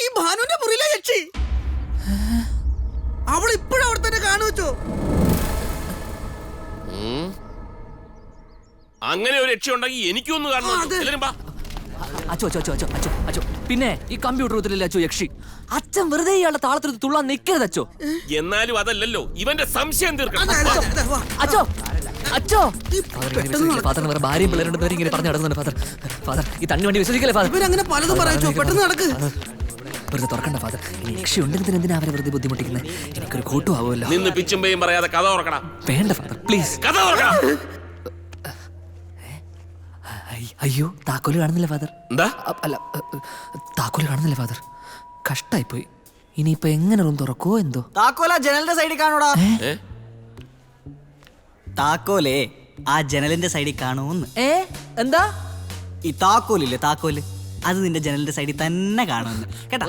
ഈ ഭാനുവിന്റെ മുറിയിലെ യക്ഷി അവൾ ഇപ്പോഴും അവിടെ തന്നെ കാണുവച്ചോ. അങ്ങനെ ഒരു രക്ഷ ഉണ്ടെങ്കിൽ എനിക്കൊന്ന് കാണണം. അച്ചോ അച്ചോ അച്ചോ അച്ചോ അച്ചോ പിന്നെ ഈ കമ്പ്യൂട്ടർ ഊത്തിലല്ലേ അച്ചോ യക്ഷി. അച്ഛൻ വെറുതെ ഇയാളുടെ താളത്തിൽ തുള്ളാൻ നിൽക്കരുത് അച്ചോ. എന്നാലും അതല്ലല്ലോ ഇവന്റെ സംശയം തീർക്കണം. അച്ചോ അച്ചോ ഫാദറിന് വേറെ ഭാര്യയും പിള്ളേരുണ്ടെന്ന് ഇങ്ങനെ പറഞ്ഞു നടക്കുന്നുണ്ട്. ഫാദർ ഫാദർ ഈ തണ്ണി വണ്ടി വിശ്വസിക്കല്ലേ ഫാദർ. അങ്ങനെ പലതും പറയച്ചോ, പെട്ടെന്ന് നടക്ക്. വെറുതെ തുറക്കണ്ട ഫാദർ. ഇനി യക്ഷി ഉണ്ടെങ്കിൽ എന്തിനാ അവരെ വെറുതെ ബുദ്ധിമുട്ടിക്കുന്നത്? എനിക്കൊരു കോട്ടും ആവുമല്ലോ. നിന്ന് പിച്ചും പേയും പറയാതെ കഥ തുറക്കണം. വേണ്ട ഫാദർ പ്ലീസ് കഥ തുറക്കണം. അയ്യോ താക്കോല് കാണുന്നില്ല ഫാദർ. എന്താ? അല്ല താക്കോല് കാണുന്നില്ല ഫാദർ. കഷ്ടായിപ്പോയി. ഇനിയിപ്പോ എങ്ങനെ റൂം തുറക്കോ എന്തോ. താക്കോല ജനലിന്റെ സൈഡിൽ കാണൂടാ. താക്കോലേ ആ ജനലിന്റെ സൈഡിൽ കാണൂന്ന്. എന്താ? ഈ താക്കോലില്ലേ താക്കോല്, അത് നിന്റെ ജനലിന്റെ സൈഡിൽ തന്നെ കാണുമെന്ന് കേട്ടോ.